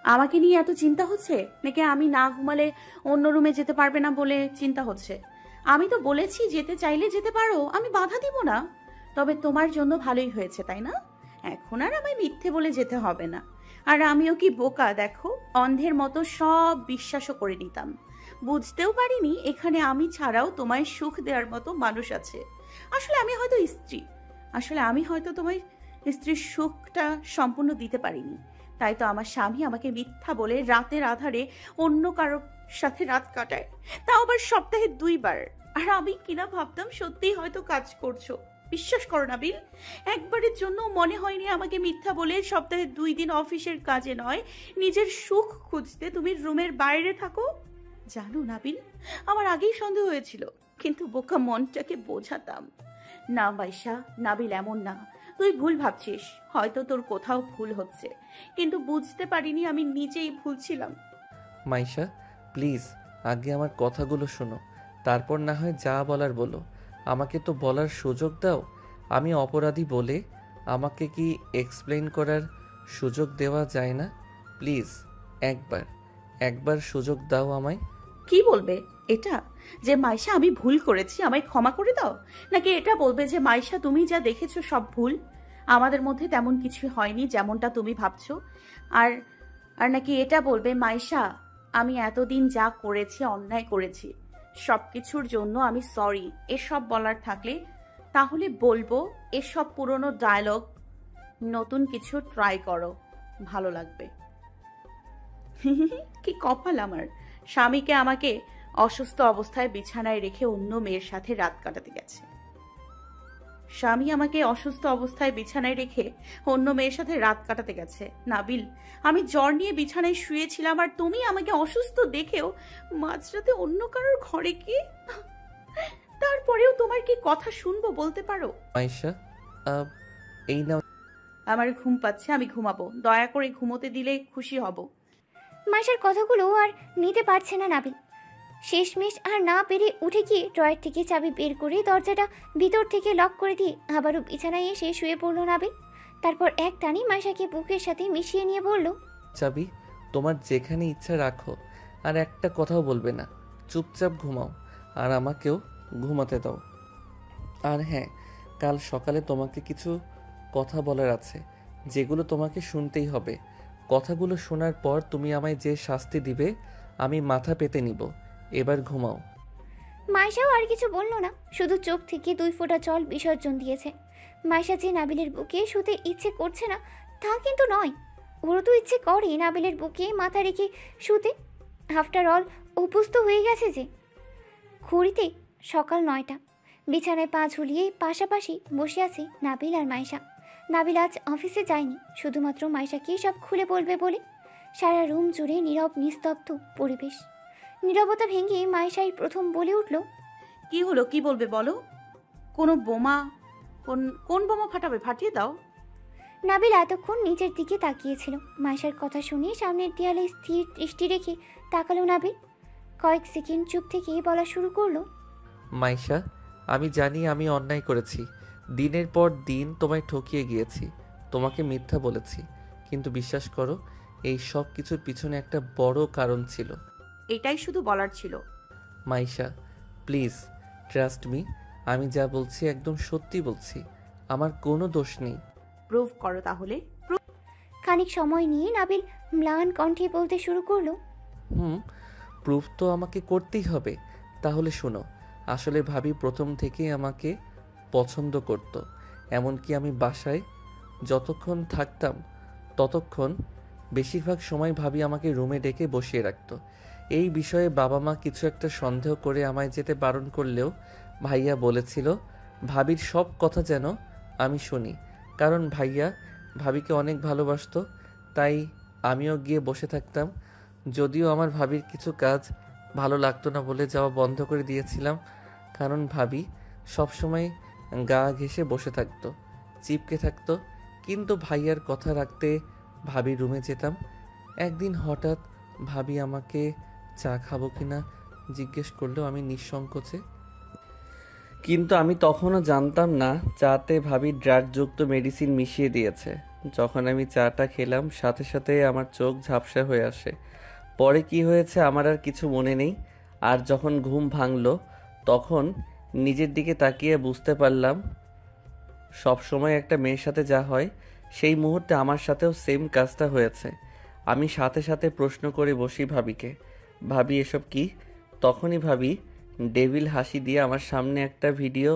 আমাকে নিয়ে এত চিন্তা হচ্ছে, নাকি আমি না ঘুমালে অন্য রুমে যেতে পারবে না বলে চিন্তা হচ্ছে? আমি তো বলেছি যেতে চাইলে যেতে পারো, আমি বাধা দিব না। তবে তোমার জন্য ভালোই হয়েছে, তাই না? এখন আর আমায় মিথ্যে বলে যেতে হবে না। আর আমিও কি বোকা দেখো, অন্ধের মতো সব বিশ্বাসও করে নিতাম। বুঝতেও পারিনি এখানে আমি ছাড়াও তোমায় সুখ দেওয়ার মতো মানুষ আছে। আসলে আমি হয়তো স্ত্রী, আমি হয়তো তোমায় স্ত্রীর সুখটা সম্পূর্ণ দিতে পারিনি। তাই তো আমার স্বামী আমাকে মিথ্যা বলে রাতের আধারে অন্য কারোর সাথে রাত কাটায়, তাও আবার সপ্তাহে 2 বার। আর আমি কিনা ভাবতাম সত্যিই হয়তো কাজ করছো। বিশ্বাস করো নাবিল, একবারের জন্য মনে হয়নি আমাকে মিথ্যা বলে সপ্তাহে 2 দিন অফিসের কাজে নয়, নিজের সুখ খুঁজতে তুমি রুমের বাইরে থাকো। জানো নাবিল, আমার আগেই সন্দেহ হয়েছিল, কিন্তু বোকা মনটাকে বোঝাতাম না। মাইশা, নাবিল এমন না, তুই ভুল ভাবছিস, হয়তো তোর কোথাও ভুল হচ্ছে, কিন্তু বুঝতে পারিনি আমি নিজেই ভুল ছিলাম। মাইশা, প্লিজ আগে আমার কথাগুলো শোনো, তারপর না হয় যা বলার বলো। আমাকে তো বলার সুযোগ দাও। আমি অপরাধী বলে আমাকে কি এক্সপ্লেইন করার সুযোগ দেওয়া যায় না? প্লিজ একবার একবার সুযোগ দাও আমায়। কি বলবে এটা, যে মাইশা আমি ভুল করেছি, আমায় ক্ষমা করে দাও? নাকি এটা বলবে যে মাইশা তুমি যা দেখেছো সব ভুল, আমাদের মধ্যে তেমন কিছু হয়নি যেমনটা তুমি ভাবছো? আর আর নাকি এটা বলবে মাইশা আমি এতদিন যা করেছি অন্যায় করেছি, সবকিছুর জন্য আমি সরি, এসব বলার থাকলে তাহলে বলবো এসব পুরনো ডায়লগ, নতুন কিছু ট্রাই করো, ভালো লাগবে। কি কপাল আমার, স্বামীকে আমাকে অসুস্থ অবস্থায় বিছানায় রেখে অন্য মেয়ের সাথে রাত কাটাতে গেছে। স্বামী আমাকে অসুস্থ অবস্থায় বিছানায় রেখে অন্য মেয়ের সাথে রাত কাটাতে গেছে। নাবিল, আমি জ্বর নিয়ে বিছানায় শুয়েছিলাম আর তুমি আমাকে অসুস্থ দেখেও মাঝরাতে অন্য কারোর ঘরে গিয়ে, তারপরেও তোমার কি কথা শুনবো বলতে পারো? মাইশা, এই নাও। আমার ঘুম পাচ্ছে, আমি ঘুমাবো, দয়া করে ঘুমোতে দিলে খুশি হব। মাইশার কথাগুলো আর নিতে পারছে না নাবিল। শেষমেশ আর না পেরে উঠে গিয়ে ড্রয়ার থেকে চাবি বের করে দরজাটা ভিতর থেকে লক করে দিয়ে আবারও বিছানায় এসে শুয়ে পড়ল নাবিল। তারপর এক টানি মাইশাকে বুকের সাথে মিশিয়ে নিয়ে বলল, চাবি তোমার যেখানে ইচ্ছা রাখো, আর একটা কথাও বলবে না। চুপচাপ ঘুমাও আর আমাকেও ঘুমাতে দাও। আর হ্যাঁ, কাল সকালে তোমাকে কিছু কথা বলার আছে, যেগুলো তোমাকে শুনতেই হবে। কথাগুলো শোনার পর তুমি আমায় যে শাস্তি দিবে আমি মাথা পেতে নিব। এবার ঘুমাও। মাইশাও আর কিছু বলল না, শুধু চোখ থেকে 2 ফোঁটা জল বিসর্জন দিয়েছে। মাইশা যে নাবিলের বুকে শুতে ইচ্ছে করছে না তা কিন্তু নয়, ওরও তো ইচ্ছে করে নাবিলের বুকে মাথা রেখে শুতে। আফটার অল অভ্যস্ত হয়ে গেছে যে। ঘড়িতে সকাল 9টা, বিছানায় পা ঝুলিয়ে পাশাপাশি বসে আছে নাবিল আর মাইশা। নাবিল আজ অফিসে যায়নি, শুধুমাত্র মাইশাকে সব খুলে বলবে বলে। সারা রুম জুড়ে নীরব নিস্তব্ধ পরিবেশ। নীরবতা ভেঙে মাইশাই প্রথম বলে উঠল, কি হলো, কি বলবে বলো? কোনো বোমা, কোন বোমা ফাটাবে, ফাটিয়ে দাও। নাবিল এতক্ষণ নিচের দিকে তাকিয়েছিল। মাইশার কথা শুনে সামনের দেয়ালে স্থির দৃষ্টি রেখে তাকালো নাবিল। কয়েক সেকেন্ড চুপ থেকে বলা শুরু করলো, মাইশা, আমি জানি আমি অন্যায় করেছি। দিনের পর দিন তোমায় ঠকিয়ে গিয়েছি, তোমাকে মিথ্যা বলেছি, কিন্তু বিশ্বাস করো এই সব কিছুর পিছনে একটা বড় কারণ ছিল। এটাই শুধু বলার ছিল। মাইশা প্লিজ ট্রাস্ট মি, আমি যা বলছি একদম সত্যি বলছি, আমার কোনো দোষ নেই। প্রুভ করো তাহলে। খানিক সময় নিয়ে নাবিল ম্লান কণ্ঠে বলতে শুরু করলো, প্রুফ তো আমাকে করতেই হবে। তাহলে শোনো, আসলে ভাবি প্রথম থেকেই আমাকে পছন্দ করত। এমনকি আমি বাসায় যতক্ষণ থাকতাম ততক্ষণ বেশিরভাগ সময় ভাবি আমাকে রুমে ডেকে বসিয়ে রাখতো। এই বিষয়ে বাবা মা কিছু একটা সন্দেহ করে আমায় যেতে বারণ করলেও ভাইয়া বলেছিল ভাবির সব কথা যেন আমি শুনি, কারণ ভাইয়া ভাবিকে অনেক ভালোবাসতো। তাই আমিও গিয়ে বসে থাকতাম। যদিও আমার ভাবির কিছু কাজ ভালো লাগতো না বলে যাওয়া বন্ধ করে দিয়েছিলাম, কারণ ভাবি সবসময় গা ঘেঁষে বসে থাকতো, চিপকে থাকতো। কিন্তু ভাইয়ার কথা রাখতে ভাবি রুমে যেতাম। একদিন হঠাৎ ভাবি আমাকে চা খাবো কিনা জিজ্ঞেস করলেও আমি নিঃসংকোচে, কিন্তু আমি তখনও জানতাম না চাতে ভাবি ড্রাগযুক্ত মেডিসিন মিশিয়ে দিয়েছে। যখন আমি চাটা খেলাম সাথে সাথে আমার চোখ ঝাপসা হয়ে আসে। পরে কি হয়েছে আমার আর কিছু মনে নেই। আর যখন ঘুম ভাঙলো তখন নিজের দিকে তাকিয়ে বুঝতে পারলাম সব সময় একটা মেয়ের সাথে যা হয় সেই মুহূর্তে আমার সাথেও সেম কাজটা হয়েছে। আমি সাথে সাথে প্রশ্ন করে বসি ভাবিকে, ভাবি এসব কি? তখনই ভাবি ডেভিল হাসি দিয়ে আমার সামনে একটা ভিডিও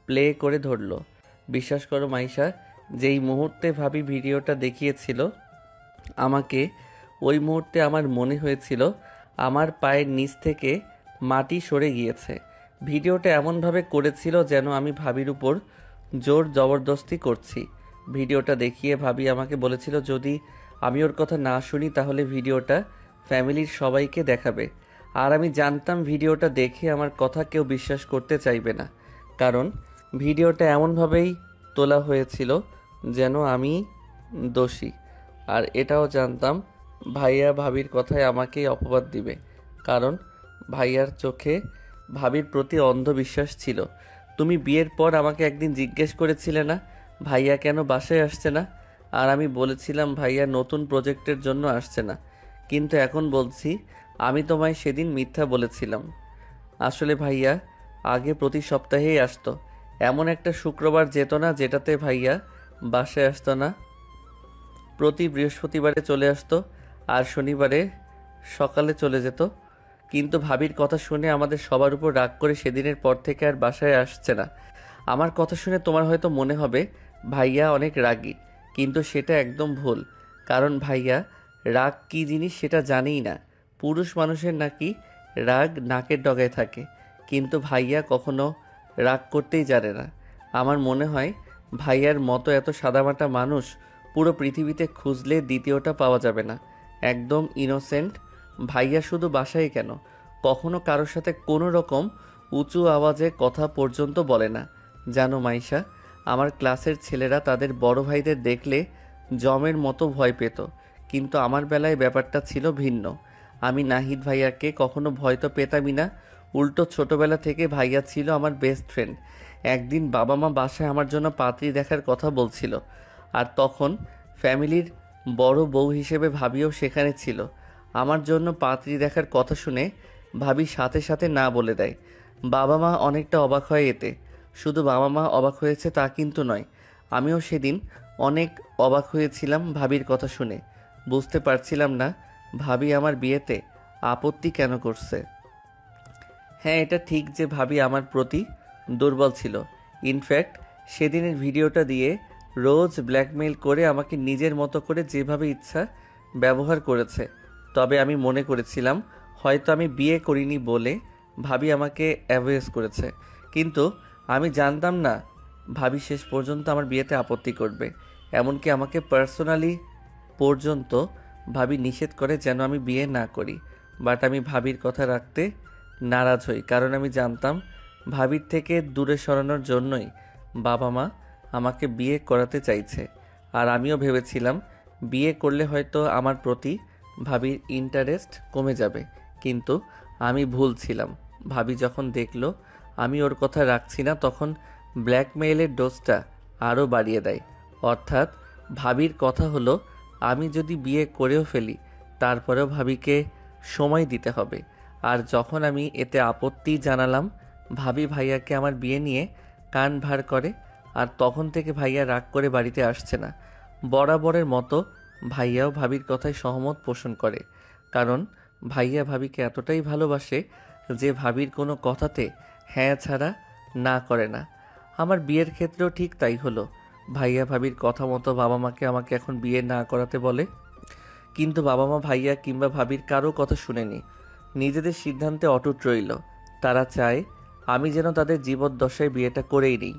প্লে করে ধরলো। বিশ্বাস করো মাইশা, যেই মুহূর্তে ভাবি ভিডিওটা দেখিয়েছিল আমাকে, ওই মুহূর্তে আমার মনে হয়েছিল আমার পায়ের নিচ থেকে মাটি সরে গিয়েছে। ভিডিওটা এমনভাবে করেছিল যেন আমি ভাবির উপর জোর জবরদস্তি করছি। ভিডিওটা দেখিয়ে ভাবি আমাকে বলেছিল যদি আমি ওর কথা না শুনি তাহলে ভিডিওটা ফ্যামিলির সবাইকে দেখাবে। আর আমি জানতাম ভিডিওটা দেখে আমার কথা কেউ বিশ্বাস করতে চাইবে না, কারণ ভিডিওটা এমনভাবেই তোলা হয়েছিল যেন আমি দোষী। আর এটাও জানতাম ভাইয়া ভাবির কথায় আমাকেই অপবাদ দিবে, কারণ ভাইয়ার চোখে ভাবির প্রতি অন্ধবিশ্বাস ছিল। তুমি বিয়ের পর আমাকে একদিন জিজ্ঞেস করেছিলে না ভাইয়া কেন বাসায় আসছে না? আর আমি বলেছিলাম ভাইয়া নতুন প্রজেক্টের জন্য আসছে না। কিন্তু এখন বলছি আমি তোমায় সেদিন মিথ্যা বলেছিলাম। আসলে ভাইয়া আগে প্রতি সপ্তাহেই আসতো। এমন একটা শুক্রবার যেত না যেটাতে ভাইয়া বাসায় আসতো না। প্রতি বৃহস্পতিবারে চলে আসতো আর শনিবারে সকালে চলে যেত। কিন্তু ভাবির কথা শুনে আমাদের সবার উপর রাগ করে সেদিনের পর থেকে আর বাসায় আসছে না। আমার কথা শুনে তোমার হয়তো মনে হবে ভাইয়া অনেক রাগী, কিন্তু সেটা একদম ভুল। কারণ ভাইয়া রাগ কী জিনিস সেটা জানেই না। পুরুষ মানুষের নাকি রাগ নাকের ডগায় থাকে, কিন্তু ভাইয়া কখনো রাগ করতেই জানে না। আমার মনে হয় ভাইয়ার মতো এত সাদামাটা মানুষ পুরো পৃথিবীতে খুঁজলে দ্বিতীয়টা পাওয়া যাবে না। একদম ইনোসেন্ট। ভাইয়া শুধু বাসায় কেন, কখনো কারোর সাথে কোনো রকম উঁচু আওয়াজে কথা পর্যন্ত বলে না। জানো মাইশা, আমার ক্লাসের ছেলেরা তাদের বড় ভাইদের দেখলে জমের মতো ভয় পেত, কিন্তু আমার বেলায় ব্যাপারটা ছিল ভিন্ন। আমি নাহিদ ভাইয়াকে কখনো ভয় তো পেতামই না, উল্টো ছোটবেলা থেকে ভাইয়া ছিল আমার বেস্ট ফ্রেন্ড। একদিন বাবা মা বাসায় আমার জন্য পাত্রী দেখার কথা বলছিল, আর তখন ফ্যামিলির বড় বউ হিসেবে ভাবিও সেখানে ছিল। আমার জন্য পাত্রী দেখার কথা শুনে ভাবি সাথে সাথে না বলে দেয়। বাবা মা অনেকটা অবাক হয় এতে। শুধু বাবা মা অবাক হয়েছে তা কিন্তু নয়, আমিও সেদিন অনেক অবাক হয়েছিলাম ভাবির কথা শুনে। বুঝতে পারছিলাম না ভাবি আমার বিয়েতে আপত্তি কেন করছে। হ্যাঁ, এটা ঠিক যে ভাবি আমার প্রতি দুর্বল ছিল। ইনফ্যাক্ট সেদিনের ভিডিওটা দিয়ে রোজ ব্ল্যাকমেইল করে আমাকে নিজের মতো করে যেভাবে ইচ্ছা ব্যবহার করেছে। তবে আমি মনে করেছিলাম হয়তো আমি বিয়ে করিনি বলে ভাবি আমাকে অ্যাভয়েড করেছে, কিন্তু আমি জানতাম না ভাবি শেষ পর্যন্ত আমার বিয়েতে আপত্তি করবে। এমনকি আমাকে পার্সোনালি পর্যন্ত ভাবি নিষেধ করে যেন আমি বিয়ে না করি। বাট আমি ভাবির কথা রাখতে নারাজ হই, কারণ আমি জানতাম ভাবির থেকে দূরে সরানোর জন্যই বাবা মা আমাকে বিয়ে করাতে চাইছে। আর আমিও ভেবেছিলাম বিয়ে করলে হয়তো আমার প্রতি ভাবির ইন্টারেস্ট কমে যাবে, কিন্তু আমি ভুল ছিলাম। ভাবি যখন দেখলো আমি ওর কথা রাখছি না, তখন ব্ল্যাকমেইলের ডোজটা আরও বাড়িয়ে দেয়। অর্থাৎ ভাবির কথা হলো আমি যদি বিয়ে করেও ফেলি তারপরেও ভাবিকে সময় দিতে হবে। আর যখন আমি এতে আপত্তি জানালাম ভাবি ভাইয়াকে আমার বিয়ে নিয়ে কান ভার করে, আর তখন থেকে ভাইয়া রাগ করে বাড়িতে আসছে না। বরাবরের মতো ভাইয়াও ভাবির কথায় সহমত পোষণ করে, কারণ ভাইয়া ভাবিকে এতটাই ভালোবাসে যে ভাবির কোনো কথাতে হ্যাঁ ছাড়া না করে না। আমার বিয়ের ক্ষেত্রেও ঠিক তাই হলো। ভাইয়া ভাবির কথা মতো বাবা মাকে আমাকে এখন বিয়ে না করাতে বলে, কিন্তু বাবা মা ভাইয়া কিংবা ভাবির কারো কথা শুনেনি, নিজেদের সিদ্ধান্তে অটুট রইল। তারা চায় আমি যেন তাদের জীবদ্দশায় বিয়েটা করেই নিই।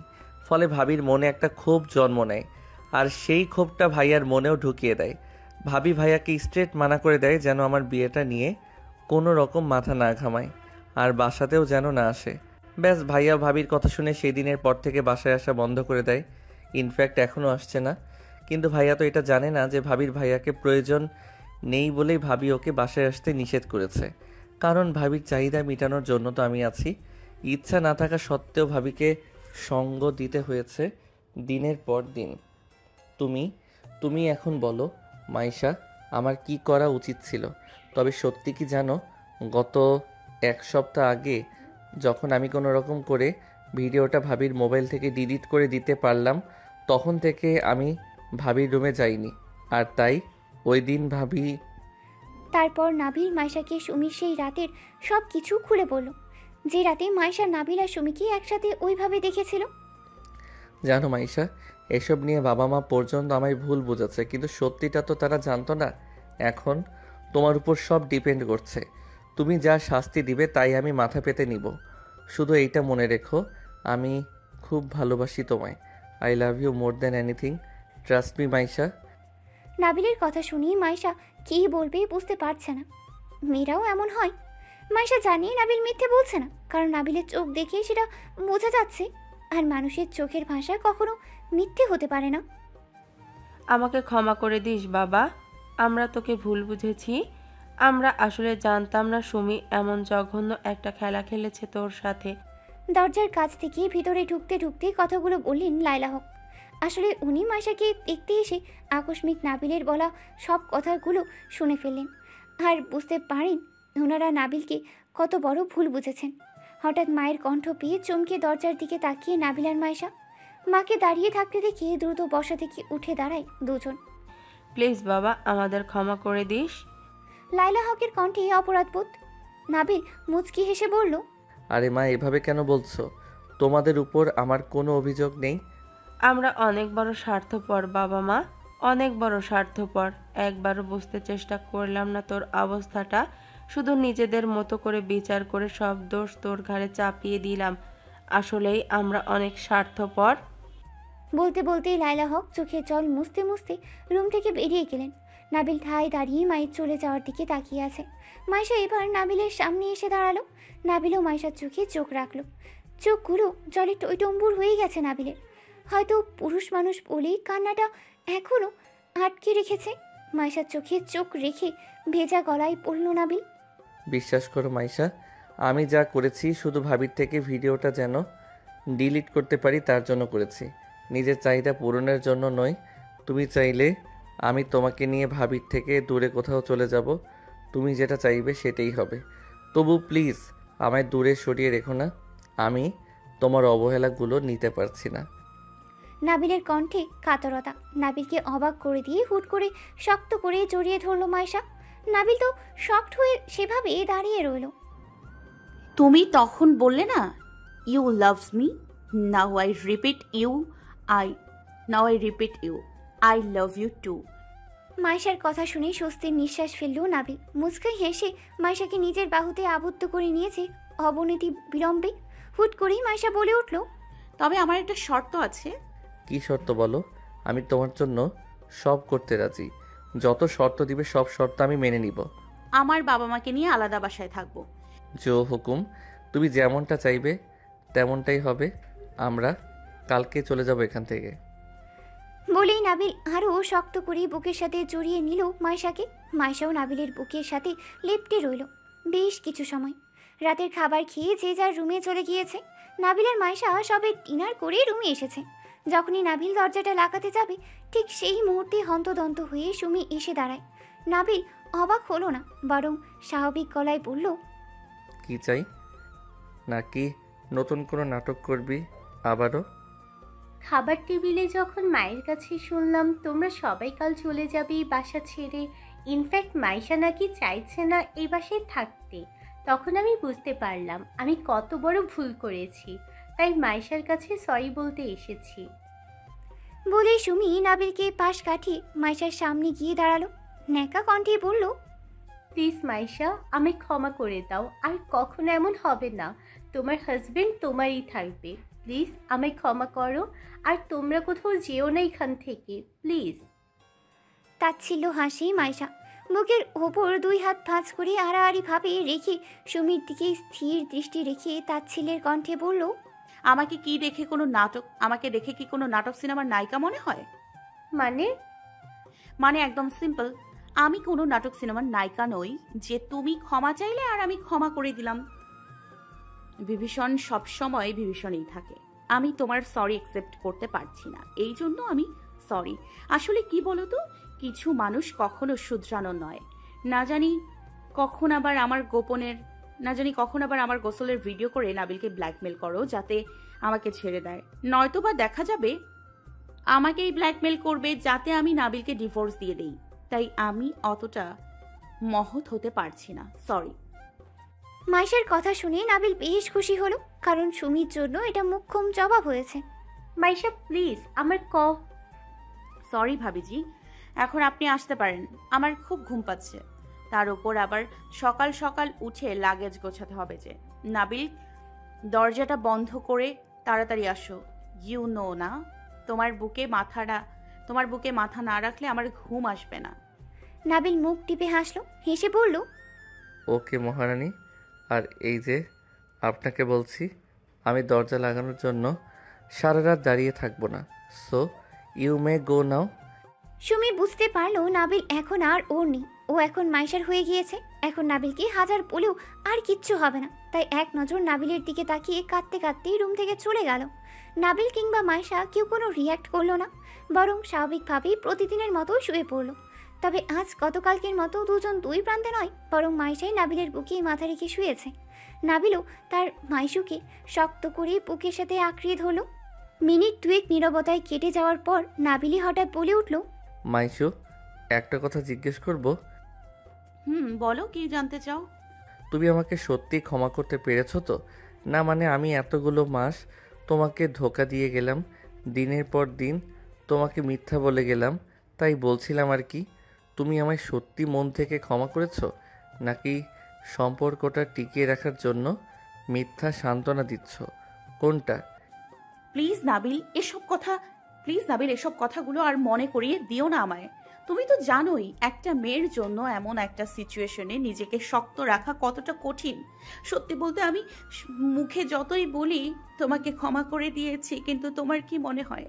ফলে ভাবির মনে একটা ক্ষোভ জন্ম নেয়, আর সেই ক্ষোভটা ভাইয়ার মনেও ঢুকিয়ে দেয়। ভাবি ভাইয়াকে স্ট্রেট মানা করে দেয় যেন আমার বিয়েটা নিয়ে কোনো রকম মাথা না ঘামায়, আর বাসাতেও যেন না আসে। ব্যাস, ভাইয়া ভাবির কথা শুনে সেই দিনের পর থেকে বাসায় আসা বন্ধ করে দেয়। ইনফ্যাক্ট এখনও আসছে না। কিন্তু ভাইয়া তো এটা জানে না যে ভাবির ভাইয়াকে প্রয়োজন নেই বলেই ভাবি ওকে বাসায় আসতে নিষেধ করেছে। কারণ ভাবির চাহিদা মেটানোর জন্য তো আমি আছি। ইচ্ছা না থাকা সত্ত্বেও ভাবিকে সঙ্গ দিতে হয়েছে দিনের পর দিন। তুমি তুমি এখন বলো মাইশা, আমার কি করা উচিত ছিল? তবে সত্যি কি জানো, গত 1 সপ্তাহ আগে যখন আমি কোনো রকম করে ভিডিওটা ভাবির মোবাইল থেকে ডিলিট করে দিতে পারলাম, তখন থেকে আমি ভাবির রুমে যাইনি। আর তাই ওই দিন ভাবি। তারপর নাবিল মাইশাকে সুমির সেই রাতের সব কিছু খুলে বলল, যে রাতে মাইশা নাবিল আর সুমিকে একসাথে ওইভাবে দেখেছিল। জানো মাইশা, এসব নিয়ে বাবা মা পর্যন্ত আমায় ভুল বুঝেছে, কিন্তু সত্যিটা তো তারা জানতো না। এখন তোমার উপর সব ডিপেন্ড করছে। তুমি যা শাস্তি দিবে তাই আমি মাথা পেতে নিব। শুধু এইটা মনে রেখো, আমি খুব ভালোবাসি তোমায়। I love you more than anything. Trust me Maisha. নাবিলের কথা শুনিয়ে মাইশা কী বলবে বুঝতে পারছে না। মেয়েরাও এমন হয়। মাইশা জানে নাবিল মিথ্যে বলছে না, কারণ নাবিলের চোখ দেখে সেটা বোঝা যাচ্ছে। আর মানুষের চোখের ভাষা কখনো মিথ্যে হতে পারে না। আমাকে ক্ষমা করে দিস বাবা, আমরা তোকে ভুল বুঝেছি। আমরা আসলে জানতাম না সুমি এমন জঘন্য একটা খেলা খেলেছে তোর সাথে। দরজার কাছ থেকে ভিতরে ঢুকতে ঢুকতে কথাগুলো বললেন লায়লা হক। আসলে উনি মাইশাকে দেখতে এসে আকস্মিক নাবিলের বলা সব কথাগুলো শুনে ফেললেন আর বুঝতে পারেন ওনারা নাবিলকে কত বড় ভুল বুঝেছেন। হঠাৎ মায়ের কণ্ঠ পেয়ে চমকে দরজার দিকে তাকিয়ে নাবিল আর মাইশা। মাকে দাঁড়িয়ে থাকতে দেখে দ্রুত বসা থেকে উঠে দাঁড়ায় দুজন। প্লিজ বাবা, আমাদের ক্ষমা করে দিস। লায়লা হকের কণ্ঠে অপরাধবোধ। নাবিল মুচকি হেসে বলল, আরে মা, এভাবে কেন বলছো? তোমাদের উপর আমার কোনো অভিযোগ নেই। আমরা অনেক বড় স্বার্থপর বাবা মা, অনেক বড় স্বার্থপর। একবারও বুঝতে চেষ্টা করলাম না তোর অবস্থাটা, শুধু নিজেদের মতো করে বিচার করে সব দোষ তোর ঘাড়ে চাপিয়ে দিলাম। আসলেই আমরা অনেক স্বার্থপর। বলতে বলতেই লায়লা হক চোখে জল মুছতে মুছতে রুম থেকে বেরিয়ে গেলেন। নাবিল ঠায় দাঁড়িয়ে মায়ের চলে যাওয়ার দিকে তাকিয়ে আছে। মাইশা এবার নাবিলের সামনে এসে দাঁড়ালো। নাবিলও মাইশার চোখে চোখ রাখলো। চোখগুলো জলে টইটম্বুর হয়ে গেছে নাবিলের। হয়তো পুরুষ মানুষ বলেই কান্নাটা এখনও আটকে রেখেছে। মাইশার চোখে চোখ রেখে ভেজা গলায় পড়ল নাবিল, বিশ্বাস করো মাইশা, আমি যা করেছি শুধু ভাবির থেকে ভিডিওটা যেন ডিলিট করতে পারি তার জন্য করেছি, নিজের চাহিদা পূরণের জন্য নয়। তুমি চাইলে আমি তোমাকে নিয়ে ভাবির থেকে দূরে কোথাও চলে যাব। তুমি যেটা চাইবে সেটাই হবে। তবু প্লিজ আমায় দূরে সরিয়ে রেখো না। আমি তোমার অবহেলাগুলো নিতে পারছি না। নাবিলের কণ্ঠে কাতরতা নাবিলকে অবাক করে দিয়ে হুট করে শক্ত করে জড়িয়ে ধরল মাইশা। নাবিল তো শক্ট হয়ে সেভাবে দাঁড়িয়ে রইল। তুমি তখন বললে না, you loves me. Now I repeat you, I love you too. মাইশার কথা শুনে স্বস্তির নিঃশ্বাস ফেলল নাবিল। মুচকাই হেসে মাইশাকে নিজের বাহুতে আবদ্ধ করে নিয়েছে অবনতি বিলম্বে। হুট করেই মাইশা বলে উঠল, তবে আমার একটা শর্ত আছে। কি শর্ত বলো? আমি তোমার জন্য সব করতে রাজি। যত শর্ত দিবে সব শর্ত আমি মেনে নিব। আমার বাবা মাকে নিয়ে আলাদা বাসায় থাকবো। জো হুকুম, তুমি যেমনটা চাইবে তেমনটাই হবে। আমরা কালকে চলে যাব এখান থেকে। বলেই নাবিল আরও শক্ত করে বুকের সাথে জড়িয়ে নিল মাইশাকে। মাইশাও নাবিলের বুকের সাথে লেপ্টে রইল বেশ কিছু সময়। রাতের খাবার খেয়ে যে যার রুমে চলে গিয়েছে। নাবিল আর মাইশা সবে ডিনার করে রুমে এসেছে। যখনই নাবিল দরজাটা লাগাতে যাবে ঠিক সেই মুহূর্তে হন্তদন্ত হয়ে সুমি এসে দাঁড়ায়। নাবিল অবাক হলো না, বরং স্বাভাবিক গলায় বলল, কি চাই? নাকি নতুন কোনো নাটক করবি আবারও? খাবার টেবিলে যখন মায়ের কাছে শুনলাম তোমরা সবাই কাল চলে যাবে এই বাসা ছেড়ে, ইনফ্যাক্ট মাইশা নাকি চাইছে না এই বাসায় থাকতে, তখন আমি বুঝতে পারলাম আমি কত বড় ভুল করেছি। তাই মাইশার কাছে সরি বলতে এসেছি। বলেই সুমি নাবিলকে পাশ কাটিয়ে মাইশার সামনে গিয়ে দাঁড়ালো। ন্যাকা কণ্ঠে বলল, প্লিজ মাইশা, আমায় ক্ষমা করে দাও, আর কখনো এমন হবে না। তোমার হাজবেন্ড তোমারই থাকবে। প্লিজ আমায় ক্ষমা করো, আর তোমরা কোথাও যেও না এখান থেকে, প্লিজ। তাচ্ছিল্য হাসি মাইশা বুকের ওপর দুই হাত ভাঁজ করে আড়াআড়ি ভাবে রেখে সুমির দিকে স্থির দৃষ্টি রেখে তাচ্ছিল্যের কণ্ঠে বলল, আমাকে দেখে কি কোনো নাটক সিনেমার নায়িকা মনে হয়? মানে একদম সিম্পল, আমি কোনো নাটক সিনেমার নায়িকা নই যে তুমি ক্ষমা চাইলে আর আমি ক্ষমা করে দিলাম। বিভীষণ সবসময় বিভীষণই থাকে। আমি তোমার সরি অ্যাকসেপ্ট করতে পারছি না, এই জন্য আমি সরি। আসলে কি বলো তো, কিছু মানুষ কখনো শুধরানো নয়। না জানি কখন আবার আমার গোসলের ভিডিও করে নাবিলকে ব্ল্যাকমেল করো যাতে আমাকে ছেড়ে দেয়, নয়তোবা দেখা যাবে আমাকেই ব্ল্যাকমেল করবে যাতে আমি নাবিলকে ডিভোর্স দিয়ে দেই। তাই আমি অতটা মহৎ হতে পারছি না, সরি। মাইশার কথা শুনে নাবিল বেশ খুশি হলো, কারণ সুমির জন্য এটা মোক্ষম জবাব হয়েছে। মাইশা প্লিজ আমার সরি ভাবিজি, এখন আপনি আসতে পারেন। আমার খুব ঘুম পাচ্ছে, তার উপর আবার সকাল সকাল উঠে লাগেজ গোছাতে হবে যে। নাবিল, দরজাটা বন্ধ করে তাড়াতাড়ি আসো। ইউ নো না, তোমার বুকে মাথা না রাখলে আমার ঘুম আসবে না। নাবিল মুখ টিপে হাসলো, হেসে বলল, ওকে মহারানী। আর এই যে আপনাকে বলছি, আমি দরজা লাগানোর জন্য সারা রাত দাঁড়িয়ে থাকবো না। সো ইউ মে গো নাও। সুমি বুঝতে পারলো নাবিল এখন আর ওর নেই, ও এখন মাইশার হয়ে গিয়েছে। এখন নাবিলকে হাজার বলেও আর কিচ্ছু হবে না। তাই এক নজর নাবিলের দিকে তাকিয়ে কাঁদতে কাঁদতেই রুম থেকে চলে গেল। নাবিল কিংবা মাইশা কেউ কোনো রিয়্যাক্ট করলো না, বরং স্বাভাবিকভাবেই প্রতিদিনের মতো শুয়ে পড়লো। তবে আজ গতকালকের মতো দুজন দুই প্রান্তে নয়, বরং মাইশাই নাবিলের বুকে মাথা রেখে শুয়েছে। নাবিলও তার মাইশুকে শক্ত করে বুকের সাথে আঁকড়িয়ে ধরল। মিনিট দুয়েক নীরবতায় কেটে যাওয়ার পর নাবিলি হঠাৎ বলে উঠল, মাইশু, একটা কথা জিজ্ঞেস করব? বলো, কি জানতে চাও? তুমি আমাকে সত্যি ক্ষমা করতে পেরেছো তো? না মানে আমি এতগুলো মাস তোমাকে ধোঁকা দিয়ে গেলাম, দিনের পর দিন তোমাকে মিথ্যা বলে গেলাম, তাই বলছিলাম আর কি। তুমি আমায় সত্যি মন থেকে ক্ষমা করেছো, নাকি সম্পর্কটা টিকিয়ে রাখার জন্য মিথ্যা সান্ত্বনা দিচ্ছ? কোনটা? প্লিজ নাবিল, এসব কথাগুলো আর মনে করিয়ে দিও না আমায়। তুমি তো জানোই একটা মেয়ের জন্য এমন একটা সিচুয়েশনে নিজেকে শক্ত রাখা কতটা কঠিন। সত্যি বলতে আমি মুখে যতই বলি তোমাকে ক্ষমা করে দিয়েছি, কিন্তু তোমার কি মনে হয়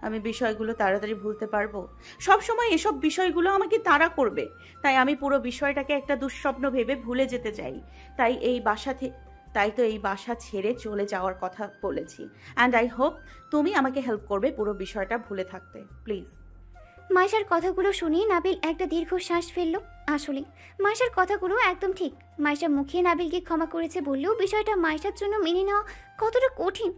আমি বিষয়গুলো তাড়াতাড়ি ভুলতে পারবো? সব সময় এসব বিষয়গুলো আমাকে তাড়া করবে। তাই আমি পুরো বিষয়টাকে একটা দুঃস্বপ্ন ভেবে ভুলে যেতে চাই। তাই তো এই বাসা ছেড়ে চলে যাওয়ার কথা বলেছি। অ্যান্ড আই হোপ তুমি আমাকে হেল্প করবে পুরো বিষয়টা ভুলে থাকতে, প্লিজ। মাইশার কথাগুলো শুনে নাবিল একটা দীর্ঘশ্বাস ফেলল। আসলে মাইশার কথাগুলো একদম ঠিক। মাইশা মুখে নাবিলকে ক্ষমা করেছে বললেও বিষয়টা মাইশার জন্য মেনে নেওয়া কতটা কঠিন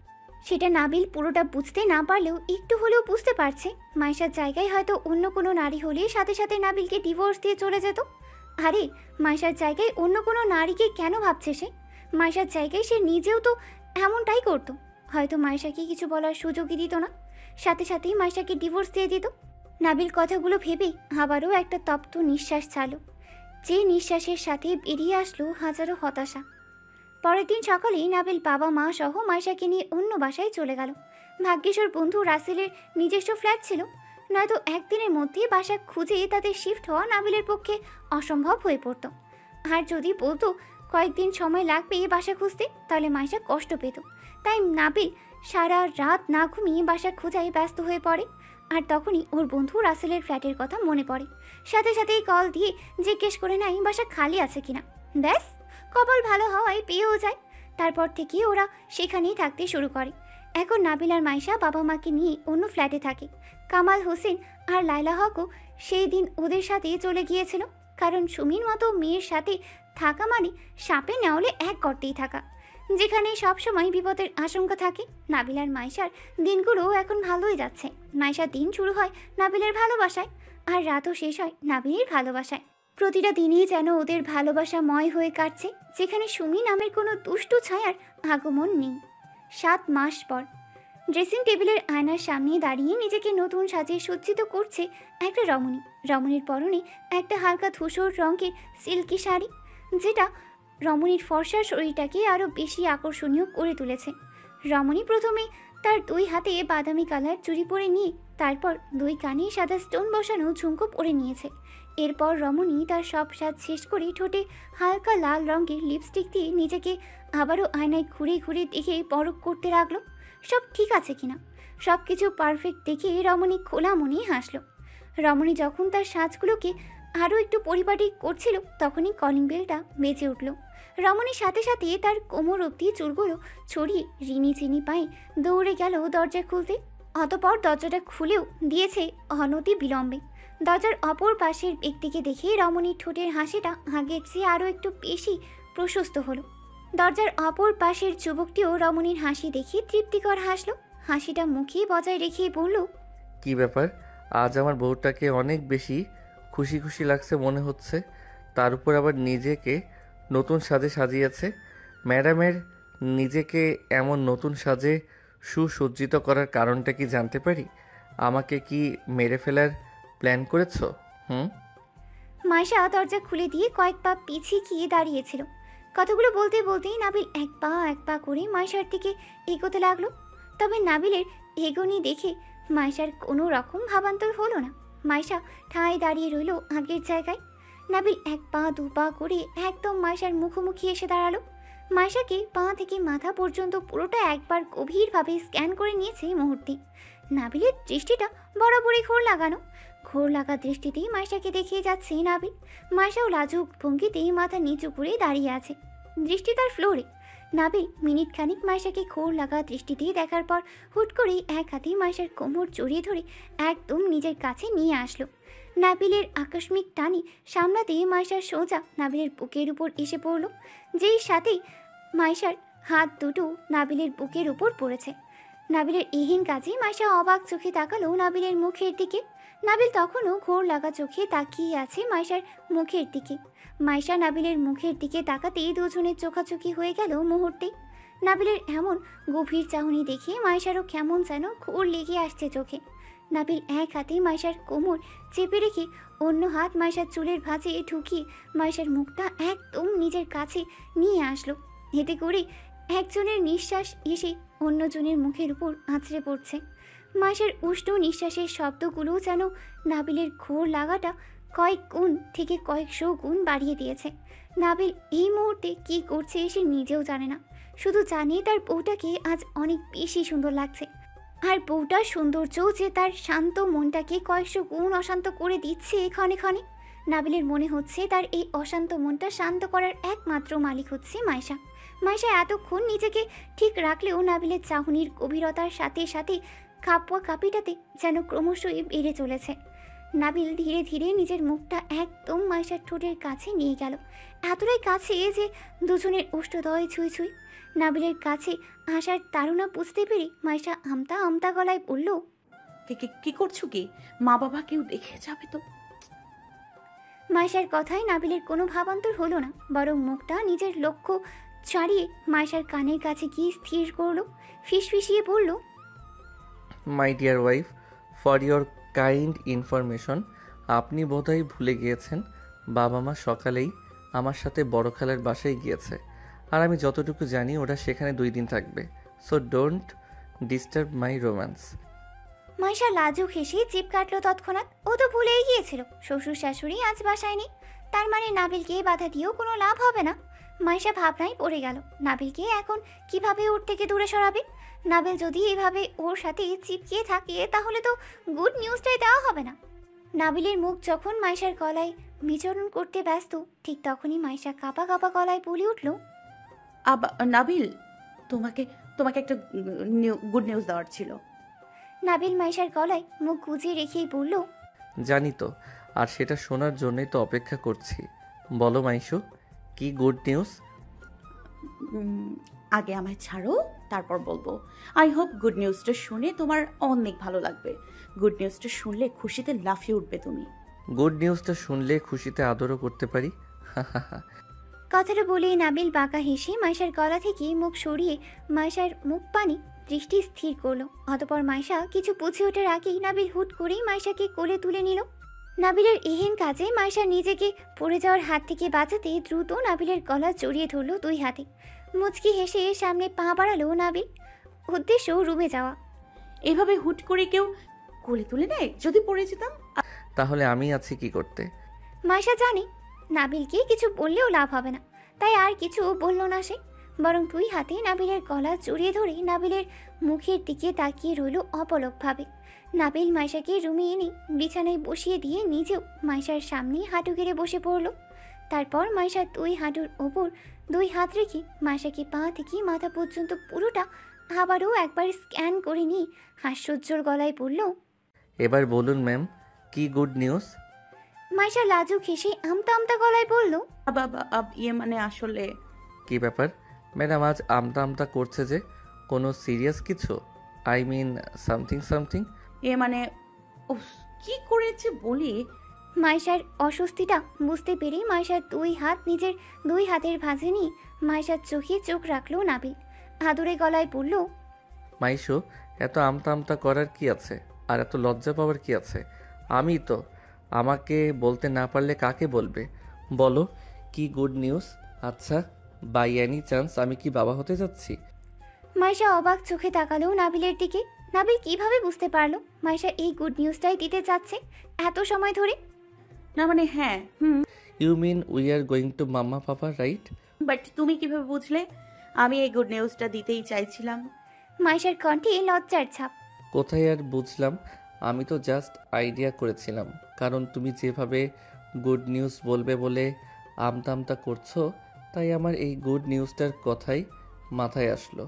সেটা নাবিল পুরোটা বুঝতে না পারলেও একটু হলেও বুঝতে পারছে। মাইশার জায়গায় হয়তো অন্য কোনো নারী হলে সাথে সাথে নাবিলকে ডিভোর্স দিয়ে চলে যেত। আরে মাইশার জায়গায় অন্য কোনো নারীকে কেন ভাবছে সে? মাইশার জায়গায় সে নিজেও তো এমনটাই করতো। হয়তো মাইশাকে কিছু বলার সুযোগই দিত না, সাথে সাথেই মাইশাকে ডিভোর্স দিয়ে দিত। নাবিল কথাগুলো ভেবেই আবারও একটা তপ্ত নিঃশ্বাস ছাড়ল, যে নিঃশ্বাসের সাথে বেরিয়ে আসলো হাজারো হতাশা। পরের দিন সকালেই নাবিল বাবা মা সহ মাইশাকে নিয়ে অন্য বাসায় চলে গেল। ভাগ্যিস ওর বন্ধু রাসেলের নিজস্ব ফ্ল্যাট ছিল, নয়তো একদিনের মধ্যে বাসা খুঁজে তাদের শিফট হওয়া নাবিলের পক্ষে অসম্ভব হয়ে পড়ত। আর যদি বলতো কয়েকদিন সময় লাগবে বাসা খুঁজতে, তাহলে মাইশা কষ্ট পেত। তাই নাবিল সারা রাত না ঘুমিয়ে বাসা খোঁজায় ব্যস্ত হয়ে পড়ে। আর তখনই ওর বন্ধু রাসেলের ফ্ল্যাটের কথা মনে পড়ে। সাথে সাথেই কল দিয়ে জিজ্ঞেস করে নাই বাসা খালি আছে কিনা। ব্যাস, কপাল ভালো হওয়ায় পেয়েও যায়। তারপর থেকে ওরা সেখানেই থাকতে শুরু করে। এখন নাবিল আর মাইশা বাবা মাকে নিয়ে অন্য ফ্ল্যাটে থাকে। কামাল হোসেন আর লায়লা হকও সেই দিন ওদের সাথে চলে গিয়েছিল, কারণ সুমির মতো মেয়ের সাথে থাকা মানে সাপে নেওয়ালে এক গর্তেই থাকা, যেখানে সবসময় বিপদের আশঙ্কা থাকে। নাবিল আর মাইশার দিনগুলো এখন ভালোই যাচ্ছে। মাইশার দিন শুরু হয় নাবিলের ভালোবাসায়, আর রাতও শেষ হয় নাবিলের ভালোবাসায়। প্রতিটা দিনই যেন ওদের ভালোবাসাময় হয়ে কাটছে, যেখানে সুমি নামের কোনো দুষ্টু ছায়ার আগমন নেই। 7 মাস পর ড্রেসিং টেবিলের আয়নার সামনে দাঁড়িয়ে নিজেকে নতুন সাজিয়ে সজ্জিত করছে একটা রমণী। রমণীর পরনে একটা হালকা ধূসর রঙের সিল্কি শাড়ি, যেটা রমণীর ফর্সা শরীরটাকে আরও বেশি আকর্ষণীয় করে তুলেছে। রমণী প্রথমে তার 2 হাতে বাদামি কালার চুড়ি পরে নিয়ে তারপর 2 কানে সাদা স্টোন বসানো ঝুমকো পরে নিয়েছে। এরপর রমণী তার সব সাজ শেষ করে ঠোঁটে হালকা লাল রঙের লিপস্টিক দিয়ে নিজেকে আবারও আয়নায় ঘুরে ঘুরে দেখে পরখ করতে লাগলো সব ঠিক আছে কিনা। সব কিছু পারফেক্ট দেখে রমণী খোলা মনেই হাসলো। রমণী যখন তার সাজগুলোকে আরও একটু পরিপাটি করছিল, তখনই কলিং বেলটা বেজে উঠল। রমণীর সাথে সাথে তার কোমর অবধি চুলগুলো ছড়িয়ে রিনি চিনি পায়ে দৌড়ে গেল দরজা খুলতে। অতপর দরজাটা খুলেও দিয়েছে অনতি বিলম্বে। দরজার অপর পাশের ব্যক্তিকে দেখে রমণীর ঠোঁটের হাসিটা আগের চেয়ে আরও একটু বেশি প্রশস্ত হলো। দরজার অপর পাশের যুবকটিও রমণীর হাসি দেখে তৃপ্তিকর হাসলো। হাসিটা মুখে বজায় রেখে বলল, কি ব্যাপার, আজ আমার বউটাকে অনেক বেশি খুশি খুশি লাগছে মনে হচ্ছে। তার উপর আবার নিজেকে নতুন সাজে সাজিয়েছে। ম্যাডামের নিজেকে এমন নতুন সাজে সুসজ্জিত করার কারণটা কি জানতে পারি? আমাকে কি মেরে ফেলার প্ল্যান করেছো? মাইশা দরজা খুলে দিয়ে কয়েক পা পিছিয়ে গিয়ে দাঁড়িয়েছিল। কতগুলো বলতে বলতেই নাবিল এক পা করে মাইশার দিকে এগোতে লাগলো। তবে নাবিলের এগোনি দেখে মাইশার কোনো রকম ভাবান্তর হলো না। মাইশা ঠায় দাঁড়িয়ে রইল আগের জায়গায়। নাবিল এক পা দু পা করে একদম মাইশার মুখোমুখি এসে দাঁড়ালো। মাইশাকে পা থেকে মাথা পর্যন্ত পুরোটা একবার গভীরভাবে স্ক্যান করে নিয়েছে মুহূর্তে। নাবিলের দৃষ্টিটা বরাবরই ঘোর লাগা দৃষ্টিতেই মাইশাকে দেখিয়ে যাচ্ছে নাবিল। মাইশাও লাজুক ভঙ্গিতেই মাথা নিচু করে দাঁড়িয়ে আছে, দৃষ্টি তার ফ্লোরে। নাবিল মিনিট খানিক মাইশাকে ঘোর লাগা দৃষ্টিতেই দেখার পর হুট করে এক হাতে মাইশার কোমর জড়িয়ে ধরে একদম নিজের কাছে নিয়ে আসলো। নাবিলের আকস্মিক টানে সামলাতে মাইশার সোজা নাবিলের বুকের উপর এসে পড়ল। যেই সাথেই মাইশার হাত দুটো নাবিলের বুকের উপর পড়েছে। নাবিলের এহেন কাজে মাইশা অবাক চোখে তাকালো নাবিলের মুখের দিকে। নাবিল তখনও ঘোর লাগা চোখে তাকিয়ে আছে মাইশার মুখের দিকে। মাইশা নাবিলের মুখের দিকে তাকাতেই দুজনের চোখাচোখি হয়ে গেল মুহূর্তেই। নাবিলের এমন গভীর চাহনি দেখে মাইশারও কেমন যেন ঘোর লেগে আসছে চোখে। নাবিল এক হাতে মাইশার কোমর চেপে রেখে অন্য হাত মাইশার চুলের ভাঁজে ঢুকিয়ে মাইশার মুখটা একদম নিজের কাছে নিয়ে আসলো। এতে করে একজনের নিঃশ্বাস এসে অন্যজনের মুখের উপর আছড়ে পড়ছে। মাইশার উষ্ণ নিঃশ্বাসের শব্দগুলো যেন নাবিলের ঘোর লাগাটা কয়েক গুণ থেকে কয়েকশো গুণ বাড়িয়ে দিয়েছে। নাবিল এই মুহূর্তে কি করছে সে নিজেও জানে না, শুধু জানে তার বউটাকে আজ অনেক বেশি সুন্দর লাগছে। আর বউটার সৌন্দর্য যে তার শান্ত মনটাকে কয়েকশো গুণ অশান্ত করে দিচ্ছে ক্ষণে ক্ষণে। নাবিলের মনে হচ্ছে তার এই অশান্ত মনটা শান্ত করার একমাত্র মালিক হচ্ছে মাইশা। মাইশা এতক্ষণ নিজেকে ঠিক রাখলেও নাবিলের চাহনির গভীরতার সাথে সাথে কাঁপুয়া কাঁপিটাতে যেন ক্রমশই বেড়ে চলেছে। নাবিল ধীরে ধীরে নিজের মুখটা একদম মাইশার ঠোঁটের কাছে নিয়ে গেল, এতটাই কাছে যে দুজনের উষ্ঠদয় ছুঁই ছুঁই। নাবিলের কাছে আসার তাড়না বুঝতে পেরে মাইশা আমতা আমতা গলায় বলল, কি করছো কি? মা বাবা কেউ দেখে যাবে তো। মাইশার কথায় নাবিলের কোনো ভাবান্তর হলো না, বরং মুখটা নিজের লক্ষ্য ছাড়িয়ে মাইশার কানের কাছে গিয়ে স্থির করলো। ফিসফিসিয়ে বলল, my dear wife, for your kind information, আপনি বোধহয় ভুলে গিয়েছেন বাবা মা সকালেই আমার সাথে বড় খালার বাসায় গিয়েছে। আর আমি যতটুকু জানি ওরা সেখানে 2 দিন থাকবে। So don't disturb my romance. Maisha লাজুক হেসে জিভ কাটলো তৎক্ষণাৎ। ও তো ভুলেই গিয়েছিল শ্বশুর শাশুড়ি আজ বাসায় নেই, তার মানে নাবিলকে বাধা দিয়েও কোনো লাভ হবে না। মাইশা ভাবনায় পড়ে গেল, নাবিলকে এখন কিভাবে ওর থেকে দূরে সরাবে। নাবিল যদি এভাবে ওর সাথে চিপকিয়ে থাকে তাহলে তো গুড নিউজটাই দেওয়া হবে না। নাবিলের মুখ যখন মাইশার গলায় বিচরণ করতে ব্যস্ত, ঠিক তখনই মাইশা কাঁপা কাঁপা গলায় বলে উঠল, নাবিল, তোমাকে একটা গুড নিউজ দেওয়ার ছিল। নাবিল মাইশার গলায় মুখ গুজিয়ে রেখেই বলল, জানি তো, আর সেটা শোনার জন্যই তো অপেক্ষা করছি। বলো মাইশু, কি গুড নিউজ? আগে আমায় ছাড়ো, তারপর বলবো। আই হোপ গুড নিউজটা শুনে তোমার অনেক ভালো লাগবে। গুড নিউজটা শুনলে খুশিতে লাফিয়ে উঠবে তুমি। গুড নিউজটা শুনলে খুশিতে আদরও করতে পারি। কথাটা বলেই নাবিল বাঁকা হেসে মাইশার গলা থেকে মুখ সরিয়ে মাইশার মুখ পানি দৃষ্টি স্থির করলো। অতপর মাইশা কিছু বুঝে ওঠার আগেই নাবিল হুট করেই মাইশাকে কোলে তুলে নিল। নাবিলের এহেন কাজে মাইশা নিজেকে পড়ে যাওয়ার হাত থেকে বাঁচাতে দ্রুত নাবিলের গলা জড়িয়ে ধরল 2 হাতে। মুচকি হেসে সামনে পা বাড়ালো নাবিল, উদ্দেশ্য রুমে যাওয়া। এভাবে হুট করে কেউ কোলে তুলে নেয়? যদি পড়ে যেতাম? তাহলে আমি আছি কি করতে? মাইশা জানে নাবিলকে কিছু বললেও লাভ হবে না, তাই আর কিছু বলল না সে, বরং 2 হাতে নাবিলের গলা জড়িয়ে ধরে নাবিলের মুখের দিকে তাকিয়ে রইল অপলকভাবে। নাবিল মাইশাকে রুমে এনে বিছানায় বসিয়ে দিয়ে নিজেও মাইশার সামনে হাঁটু গেড়ে বসে পড়ল। তারপর মাইশার 2 হাঁটুর ওপর 2 হাত রেখে মাইশাকে পা থেকে মাথা পর্যন্ত পুরোটা আবারও একবার স্ক্যান করে নিয়ে হাস্যোজ্জ্বল গলায় বলল, এবার বলুন ম্যাম, কি গুড নিউজ? মাইশা লাজুক হেসে আমতা আমতা গলায় বলল, মানে আসলে কি ব্যাপার ম্যাডাম, আজ আমতা আমতা করছে যে? কোনো সিরিয়াস কিছু? I mean something something. মানে উফ, কি করেছে বলি। মাইশার অস্বস্তিটা বুঝতে পেরে মাইশার দুই হাত নিজের দুই হাতের ভাঁজে নিয়ে মাইশার চোখে চোখ রাখলো নাবিল। আদুরে গলায় বলল, মাইশু, এত আমতা আমতা করার কি আছে? আর এত লজ্জা পাওয়ার কি আছে? আমি তো, আমাকে বলতে না পারলে কাকে বলবে? বলো কি গুড নিউজ? আচ্ছা, বাই এনি চান্স আমি কি বাবা হতে যাচ্ছি? মাইশা অবাক চোখে তাকালো নাবিলের দিকে। নাবিল কিভাবে বুঝতে পারলো মাইশা এই গুড নিউজটাই দিতে চাচ্ছে এত সময় ধরে? না মানে হ্যাঁ, you mean we are going to mamma papa, right? But তুমি কিভাবে বুঝলে? আমি এই গুড নিউজটা দিতেই চাইছিলাম। মাইশার কণ্ঠে লজ্জার ছাপ। কোথায় আর বুঝলাম, আমি তো জাস্ট আইডিয়া করেছিলাম, কারণ তুমি যেভাবে গুড নিউজ বলবে বলে আমতা আমতা করছো, তাই আমার এই গুড নিউজটার কথাই মাথায় আসলো।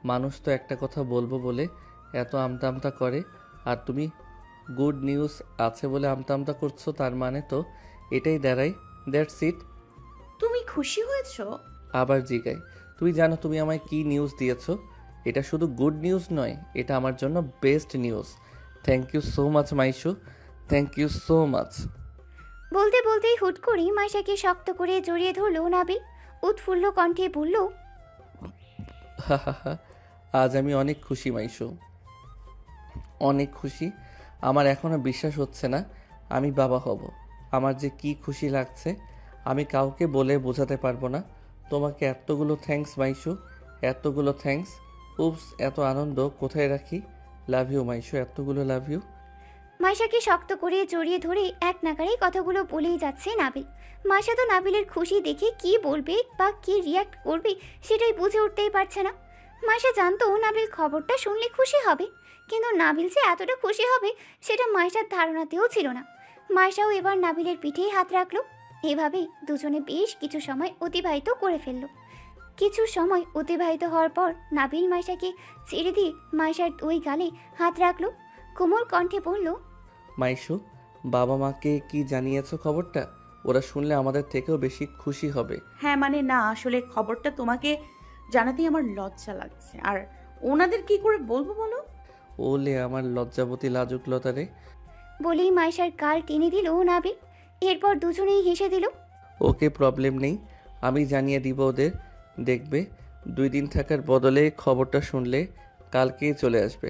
মানুষ তো একটা কথা বলবো বলে এত আমতা আমতা করে, আর তুমি গুড নিউজ আছে বলে আমতা আমতা করছো, তার মানে তো এটাই দাঁড়ায়, দ্যাটস ইট। তুমি খুশি হয়েছো? আবার জিগাই, তুমি জানো তুমি আমায় কি নিউজ দিয়েছো? এটা শুধু গুড নিউজ নয়, এটা আমার জন্য best news. Thank you so much Maishu, thank you so much. বলতে বলতেই হুট করে মাইশাকে শক্ত করে জড়িয়ে ধরলো নাবিল। উৎফুল্ল কণ্ঠে বলল, আজ আমি অনেক খুশি মাইশু, অনেক খুশি। আমার এখনো বিশ্বাস হচ্ছে না আমি বাবা হব। আমার যে কি খুশি লাগছে, আমি কাউকে বলে বোঝাতে পারবো না। তোমাকে এতগুলো থ্যাঙ্কস মাইশু, এতগুলো থ্যাঙ্কস। উপস, এত আনন্দ কোথায় রাখি? লাভ ইউ মাইশু, এতগুলো লাভ ইউ। মাইশাকে শক্ত করে জড়িয়ে ধরে এক নাগারেই কথাগুলো বলেই যাচ্ছে নাবিল। মাইশা তো নাবিলের খুশি দেখে কি বলবে বা কি রিয়াক্ট করবে সেটাই বুঝে উঠতেই পারছে না। মাইশা জানতো নাবিল খবরটা শুনলে খুশি হবে, কিন্তু নাবিল যে এতটা খুশি হবে সেটা মাইশার ধারণাতেও ছিল না। মাইশাও এবার নাবিলের পিঠেই হাত রাখলো। এভাবেই দুজনে বেশ কিছু সময় অতিবাহিত করে ফেলল। কিছু সময় অতিবাহিত হওয়ার পর নাবিল মাইশাকে ছেড়ে দিয়ে মাইশার দুই গালে হাত রাখলো। কোমল কণ্ঠে বলল, মাইশু, বাবা মাকে কি জানিয়েছো খবরটা? ওরা শুনলে আমাদের থেকেও বেশি খুশি হবে। হ্যাঁ মানে না, আসলে খবরটা তোমাকে জানাতেই আমার লজ্জা লাগছে। আর ওনাদের কি করে বলবো বলো? ওলে আমার লজ্জাবতী লাজুক লতারে। বলেই মাইশার গাল টেনে দিল নাবিল। এরপর দুজনেই হেসে দিল। ওকে, প্রবলেম নেই, আমি জানিয়ে দিব ওদের। দেখবে 2 দিন থাকার বদলে খবরটা শুনলে কালকেই চলে আসবে।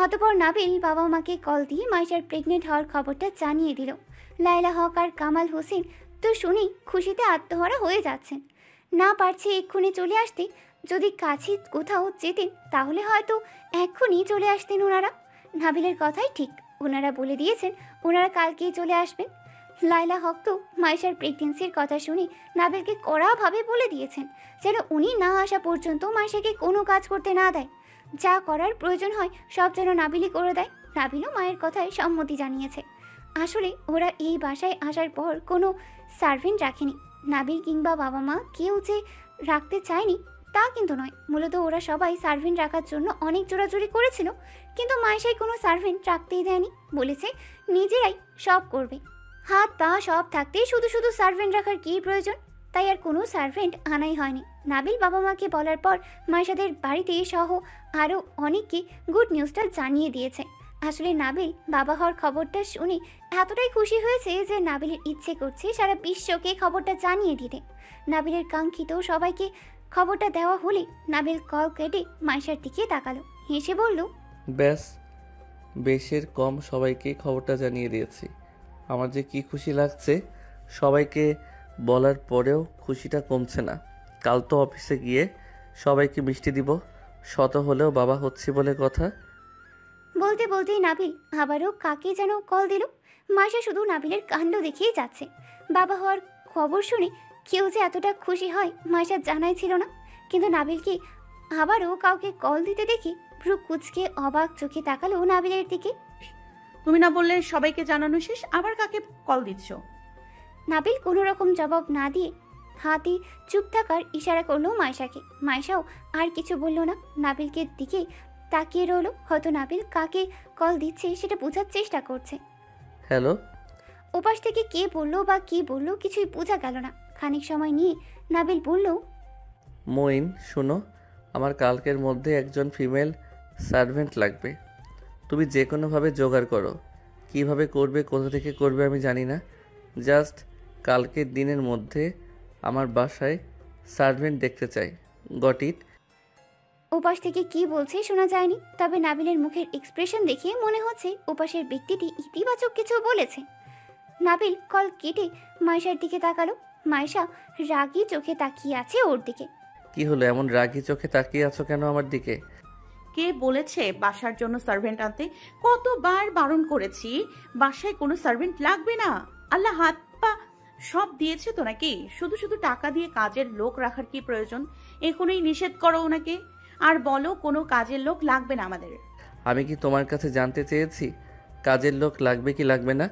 অতপর নাবিল বাবা মাকে কল দিয়ে মাইশার প্রেগনেন্ট হওয়ার খবরটা জানিয়ে দিল। লায়লা হক আর কামাল হোসেন তো শুনেই খুশিতে আত্মহারা হয়ে যাচ্ছেন। না পারছে এক্ষুনি চলে আসতে। যদি কাছে কোথাও যেতেন তাহলে হয়তো এক্ষুনি চলে আসতেন ওনারা। নাবিলের কথাই ঠিক, ওনারা বলে দিয়েছেন ওনারা কালকেই চলে আসবেন। লায়লা হক তো মাইশার প্রেগনেন্সির কথা শুনে নাবিলকে কড়াভাবে বলে দিয়েছেন যেন উনি না আসা পর্যন্ত মাইশাকে কোনো কাজ করতে না দেয়। যা করার প্রয়োজন হয় সব যেন নাবিলই করে দেয়। নাবিলও মায়ের কথায় সম্মতি জানিয়েছে। আসলে ওরা এই বাসায় আসার পর কোনো সার্ভেন্ট রাখেনি। নাবিল কিংবা বাবা মা কেউ যে রাখতে চায়নি তা কিন্তু নয়, মূলত ওরা সবাই সার্ভেন্ট রাখার জন্য অনেক জোরাজুরি করেছিল, কিন্তু মাইশাই কোনো সার্ভেন্ট রাখতেই দেয়নি। বলেছে নিজেরাই সব করবে। হাত পা সব থাকতেই শুধু শুধু সার্ভেন্ট রাখার কী প্রয়োজন? তাই আর কোনো সার্ভেন্ট আনাই হয়নি। নাবিল বাবা মাকে বলার পর মাইশাদের বাড়িতে সহ আরও অনেককে গুড নিউজটা জানিয়ে দিয়েছে। আসলে নাবিল বাবা হওয়ার খবরটা শুনে এতটাই খুশি হয়েছে যে নাবিলের ইচ্ছে করছে সারা বিশ্বকে খবরটা জানিয়ে দিতে। নাবিলের কাঙ্ক্ষিত সবাইকে খবরটা দেওয়া হলে নাবিল কল কেটে মাইশার দিকে তাকালো, হেসে বলল, ব্যাস, বেশের কম সবাইকে খবরটা জানিয়ে দিয়েছি। আমার যে কি খুশি লাগছে, সবাইকে বলার পরেও খুশিটা কমছে না। কাল তো অফিসে গিয়ে সবাইকে মিষ্টি দিব, শত হলেও বাবা হচ্ছি বলে কথা। বলতে বলতেই নাবিল আবারও কাকে যেন কল দিল। মাইশা শুধু নাবিলের কাণ্ড দেখেই যাচ্ছে। বাবা হওয়ার খবর শুনে কেউ যে এতটা খুশি হয় মাইশা জানাই ছিল না, কিন্তু নাবিলকে আবারও কাউকে কল দিতে দেখে ভ্রু কুচকে অবাক চোখে তাকালো নাবিলের দিকে। তুমি না বললে সবাইকে জানানো শেষ, আবার কাকে কল দিচ্ছ? নাবিল কোনো রকম জবাব না দিয়ে হাতে চুপ থাকার ইশারা করলো মাইশাকে। মাইশাও আর কিছু বলল না, নাবিলকে দিকে তাকিয়ে রইলো। হয়তো নাবিল কাকে কল দিচ্ছে সেটা বোঝার চেষ্টা করছে। হ্যালো। ওপাশ থেকে কে বললো বা কি বললো কিছুই বোঝা গেল না। খানিক সময় নিয়ে নাবিল বলল, মইন শোনো, আমার কালকের মধ্যে একজন ফিমেল সার্ভেন্ট লাগবে। তুমি যে কোনোভাবে জোগাড় করো। কিভাবে করবে, কোথা থেকে করবে আমি জানি না, জাস্ট কালকের দিনের মধ্যে আমার বাসায় সার্ভেন্ট দেখতে চাই। Got it? ওপাশ থেকে কি বলছে শোনা যায়নি, তবে নাবিলের মুখের এক্সপ্রেশন দেখে মনে হচ্ছে ওপাশের ব্যক্তিটি ইতিবাচক কিছু বলেছে। নাবিল কল কেটে মাইশার দিকে তাকালো। মাইশা রাগী চোখে তাকিয়ে আছে ওর দিকে। কি হলো, এমন রাগী চোখে তাকিয়ে আছো কেন আমার দিকে? কে বলেছে বাসার জন্য সার্ভেন্ট আনতে? কতবার বারণ করেছি, বাসায় কোনো সার্ভেন্ট লাগবে না। আল্লাহ হাত পা সব দিয়েছে তো নাকি? শুধু শুধু টাকা দিয়ে কাজের লোক রাখার কি প্রয়োজন? এখনই নিষেধ করো ওনাকে, আর বলো কোনো কাজের লোক লাগবে না আমাদের। আমি কি তোমার কাছে জানতে চেয়েছি কাজের লোক লাগবে কি লাগবে না?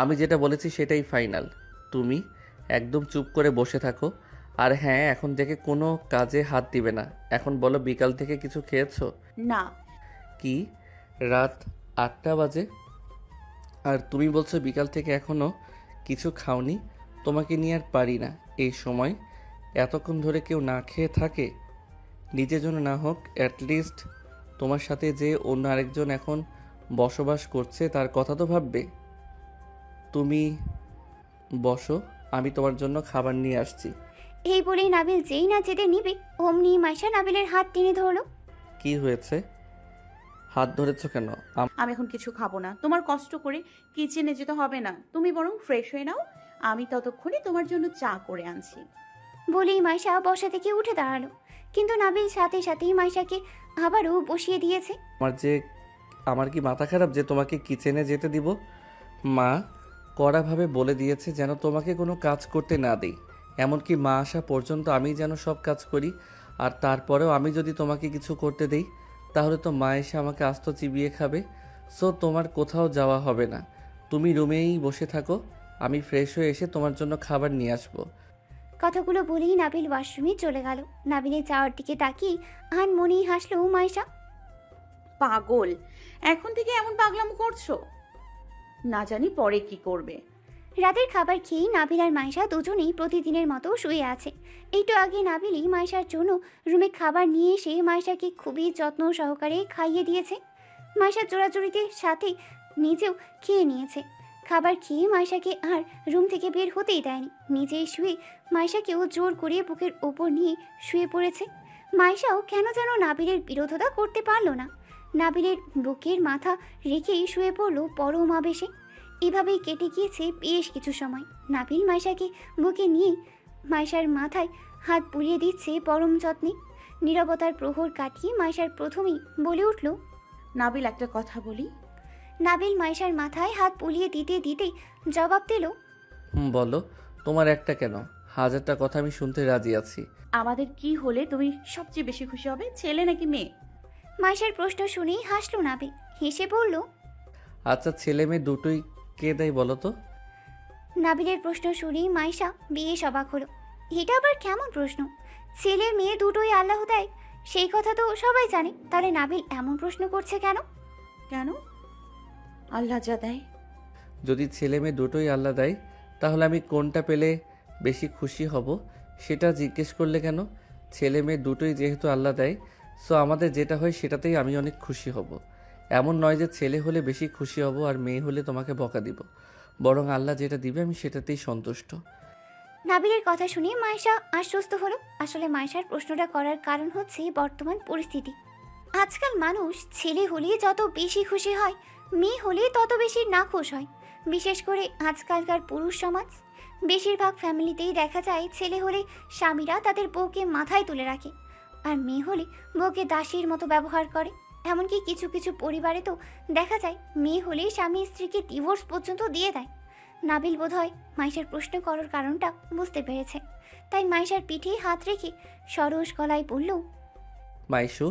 আমি যেটা বলেছি সেটাই ফাইনাল। তুমি একদম চুপ করে বসে থাকো। আর হ্যাঁ, এখন থেকে কোনো কাজে হাত দিবে না। এখন বলো, বিকাল থেকে কিছু খেয়েছো? না। কি, রাত 8টা বাজে আর তুমি বলছো বিকাল থেকে এখনও কিছু খাওনি? তোমাকে নিয়ে আর পারি না। এই সময় এতক্ষণ ধরে কেউ না খেয়ে থাকে? নিজের জন্য না হোক, অ্যাটলিস্ট তোমার সাথে যে অন্য আরেকজন এখন বসবাস করছে তার কথা তো ভাববে। তুমি বসো, আমি তোমার জন্য খাবার নিয়ে আসছি। এই বলেই নাবিল যেই না যেতে নিবে অমনি মাইশা নাবিলের হাত টেনে ধরলো। কি হয়েছে, হাত ধরেছো কেন? আমি এখন কিছু খাবো না, তোমার কষ্ট করে কিচেনে যেতে হবে না। তুমি বরং ফ্রেশ হয়ে নাও, আমি ততক্ষণে তোমার জন্য চা করে আনছি। বলেই মাইশা বসা থেকে উঠে দাঁড়ালো, কিন্তু নাবিল সাথে সাথেই মাইশাকে আবারও বসিয়ে দিয়েছে। আমার কি মাথা খারাপ যে তোমাকে কিচেনে যেতে দিব? মা কড়াভাবে বলে দিয়েছে যেন তোমাকে কোনো কাজ করতে না দেই। এমনকি মা আসা পর্যন্ত আমি যেন সব কাজ করি। আর তারপরেও আমি যদি তোমাকে কিছু করতে দেই তাহলে তো মা এসে আমাকে আস্ত চিবিয়ে খাবে। সো তোমার কোথাও যাওয়া হবে না, তুমি রুমেই বসে থাকো। আমি ফ্রেশ হয়ে এসে তোমার জন্য খাবার নিয়ে আসবো। কথাগুলো বলেই নাবিল ওয়াশরুমে চলে গেল। নাবিলের যাওয়ার দিকে তাকিয়ে আনমনেই হাসলো মাইশা। পাগল, এখন থেকে এমন পাগলামো করছো, না জানি পরে কি করবে। রাতের খাবার খেয়েই নাবিল আর মাইশা দুজনেই প্রতিদিনের মতো শুয়ে আছে। একটু আগে নাবিলই মাইশার জন্য রুমে খাবার নিয়ে এসে মাইশাকে খুবই যত্ন সহকারে খাইয়ে দিয়েছে। মাইশার জোড়াজুড়িতে সাথে নিজেও খেয়ে নিয়েছে। খাবার খেয়ে মাইশাকে আর রুম থেকে বের হতেই দেয়নি, নিজেই শুয়ে মাইশাকেও জোর করিয়ে বুকের ওপর নিয়ে শুয়ে পড়েছে। মাইশাও কেন যেন নাবিলের বিরোধিতা করতে পারল না, নাবিলের বুকের মাথা রেখেই শুয়ে পড়লো পরম আবেশে। এভাবেই কেটে গিয়েছে বেশ কিছু সময়। নাবিল মাইশাকে বুকে নিয়ে মাইশার মাথায় হাত বুলিয়ে দিচ্ছে পরম যত্নে। নীরবতার প্রহর কাটিয়ে মাইশার প্রথমেই বলে উঠল, নাবিল একটা কথা বলি। নাবিল মাইশার মাথায় হাত বুলিয়ে দিতে দিতেই জবাব দিল, বলো। তোমার একটা কেন, হাজারটা কথা আমি শুনতে রাজি আছি। আমাদের কি হলে তুমি সবচেয়ে বেশি খুশি হবে, ছেলে নাকি মেয়ে? মাইশার প্রশ্ন শুনেই হাসলো নাবিল, হেসে বলল, আচ্ছা, ছেলে মেয়ে দুটোই কে দেয় বলো তো? নাবিলের প্রশ্ন শুনেই মাইশা বেশ অবাক হলো। এটা আবার কেমন প্রশ্ন? ছেলে মেয়ে দুটোই আল্লাহ দেয়, সেই কথা তো সবাই জানে, তাহলে নাবিল এমন প্রশ্ন করছে কেন? কেন? আল্লাহ যা দেয়। যদি ছেলে মেয়ে দুটোই আল্লাহ দেয় তাহলে আমি কোনটা পেলে বেশি খুশি হব সেটা জিজ্ঞেস করলে কেন? ছেলে মেয়ে দুটোই যেহেতু আল্লাহ দেয়, সো আমাদের যেটা হয় সেটাতেই আমি অনেক খুশি হব। এমন নয় যে ছেলে হলে বেশি খুশি হব আর মেয়ে হলে তোমাকে বকা দিব, বরং আল্লাহ যেটা দিবে আমি সেটাতেই সন্তুষ্ট। নাবিলের কথা শুনে মাইশা আশ্বস্ত হলো। আসলে মাইশার প্রশ্নটা করার কারণ হচ্ছে বর্তমান পরিস্থিতি। আজকাল মানুষ ছেলে হলে যত বেশি খুশি হয়, মেয়ে হলে তত বেশি নাখুশ হয়। বিশেষ করে আজকালকার পুরুষ সমাজ, বেশিরভাগ ফ্যামিলিতেই দেখা যায় ছেলে হলে স্বামীরা তাদের বউকে মাথায় তুলে রাখে, আর মেয়ে হলে বউকে দাসীর মতো ব্যবহার করে। এমনকি কিছু কিছু পরিবারে তো দেখা যায় মেয়ে হলে স্বামী স্ত্রীকে ডিভোর্স পর্যন্ত দিয়ে দেয়। নাবিল বোধহয় মাইশার প্রশ্ন করার কারণটা বুঝতে পেরেছে, তাই মাইশার পিঠে হাত রেখে সরস গলায় বলল, মাইশু,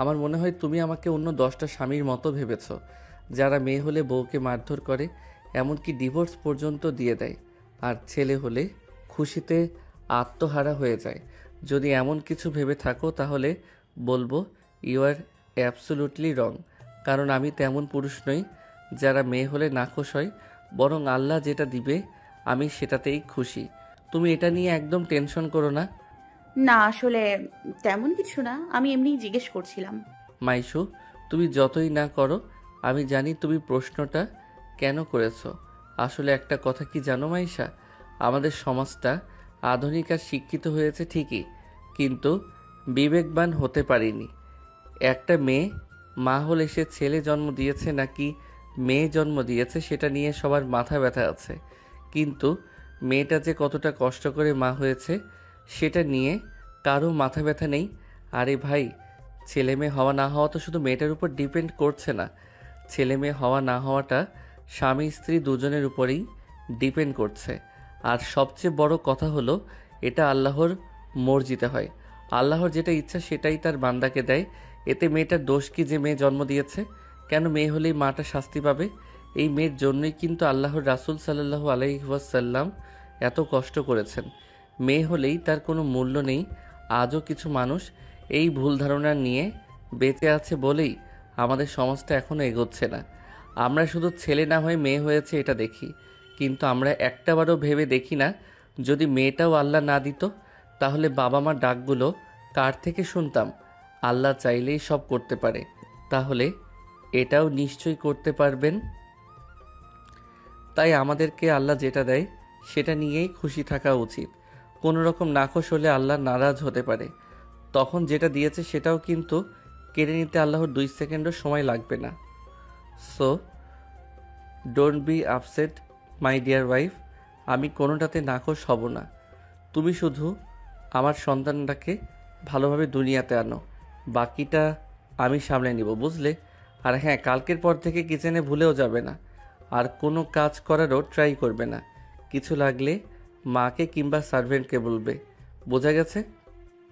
আমার মনে হয় তুমি আমাকে অন্য 10টা স্বামীর মতো ভেবেছ, যারা মেয়ে হলে বউকে মারধর করে, এমনকি ডিভোর্স পর্যন্ত দিয়ে দেয়, আর ছেলে হলে খুশিতে আত্মহারা হয়ে যায়। যদি এমন কিছু ভেবে থাকো তাহলে বলবো ইউ আর অ্যাবসোলুটলি রং। কারণ আমি তেমন পুরুষ নই যারা মেয়ে হলে নাখোশ হয়, বরং আল্লাহ যেটা দিবে আমি সেটাতেই খুশি। তুমি এটা নিয়ে একদম টেনশন করো না। না আসলে তেমন কিছু না, আমি এমনিই জিজ্ঞেস করছিলাম। মাইশু, তুমি যতই না করো আমি জানি তুমি প্রশ্নটা কেন করেছো। আসলে একটা কথা কি জানো মাইশা, আমাদের সমাজটা আধুনিক আর শিক্ষিত হয়েছে ঠিকই, কিন্তু বিবেকবান হতে পারিনি। একটা মেয়ে মা হলে সে ছেলে জন্ম দিয়েছে নাকি মেয়ে জন্ম দিয়েছে সেটা নিয়ে সবার মাথা ব্যথা আছে, কিন্তু মেয়েটা যে কতটা কষ্ট করে মা হয়েছে সেটা নিয়ে কারো মাথা ব্যথা নেই। আরে ভাই, ছেলে মেয়ে হওয়া না হওয়া তো শুধু মেয়েটার উপর ডিপেন্ড করছে না, ছেলে মেয়ে হওয়া না হওয়াটা স্বামী স্ত্রী দুজনের উপরেই ডিপেন্ড করছে। আর সবচেয়ে বড় কথা হলো এটা আল্লাহর মর্জিতে হয়। আল্লাহর যেটা ইচ্ছা সেটাই তার বান্দাকে দেয়। এতে মেয়েটার দোষ কি যে মেয়ে জন্ম দিয়েছে? কেন মেয়ে হলেই মাটা শাস্তি পাবে? এই মেয়ের জন্যই কিন্তু আল্লাহর রাসূল সাল্লাল্লাহু আলাইহি ওয়াসাল্লাম এত কষ্ট করেছেন। মেয়ে হলেই তার কোনো মূল্য নেই। আজও কিছু মানুষ এই ভুল ধারণা নিয়ে বেঁচে আছে বলেই আমাদের সমাজটা এখনও এগোচ্ছে না। আমরা শুধু ছেলে না হয়ে মেয়ে হয়েছে এটা দেখি, কিন্তু আমরা একটাবারও ভেবে দেখি না যদি মেয়েটাও আল্লাহ না দিত তাহলে বাবা মার ডাকগুলো কার থেকে শুনতাম? আল্লাহ চাইলেই সব করতে পারে, তাহলে এটাও নিশ্চয়ই করতে পারবেন। তাই আমাদেরকে আল্লাহ যেটা দেয় সেটা নিয়েই খুশি থাকা উচিত। কোনো রকম নাখোশ হলে আল্লাহ নারাজ হতে পারে, তখন যেটা দিয়েছে সেটাও কিন্তু কেড়ে নিতে আল্লাহর 2 সেকেন্ডও সময় লাগবে না। So don't be upset my dear wife, আমি কোনোটাতে নাখোশ হব না। তুমি শুধু আমার সন্তানটাকে ভালোভাবে দুনিয়াতে আনো, বাকিটা আমি সামলে নিব, বুঝলে? আর হ্যাঁ, কালকের পর থেকে কিচেনে ভুলেও যাবে না, আর কোনো কাজ করারও ট্রাই করবে না। কিছু লাগলে মাকে কিংবা সার্ভেন্টকে বলবে, বোঝা গেছে?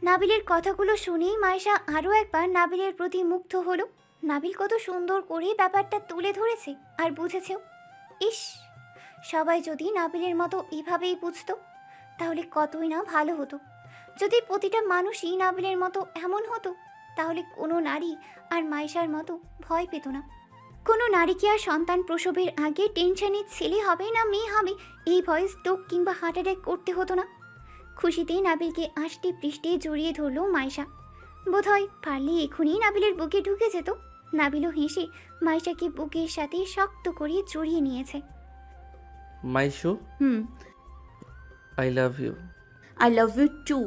নাবিলের কথাগুলো শুনেই মায়েশা আরও একবার নাবিলের প্রতি মুগ্ধ হলো। নাবিল কত সুন্দর করে ব্যাপারটা তুলে ধরেছে আর বুঝেছেও। ইস, সবাই যদি নাবিলের মতো এভাবেই বুঝতো তাহলে কতই না ভালো হতো। যদি প্রতিটা মানুষই নাবিলের মতো এমন হতো তাহলে কোনো নারী আর মায়েশার মতো ভয় পেত না। কোনো নারীকে আর সন্তান প্রসবের আগে টেনশনে ছেলে হবে না মেয়ে হবে এই ভয়ে স্ট্রোক কিংবা হার্ট অ্যাটাক করতে হতো না। খুশিতে নাবিলকে আষ্টে পৃষ্ঠে জড়িয়ে ধরলো মায়েশা। বোধহয় পারলে এখনই নাবিলের বুকে ঢুকে যেত। নাবিলও হেসে মায়েশাকে বুকের সাথে শক্ত করে জড়িয়ে নিয়েছে। Maishu, hmm, I love you. I love you two.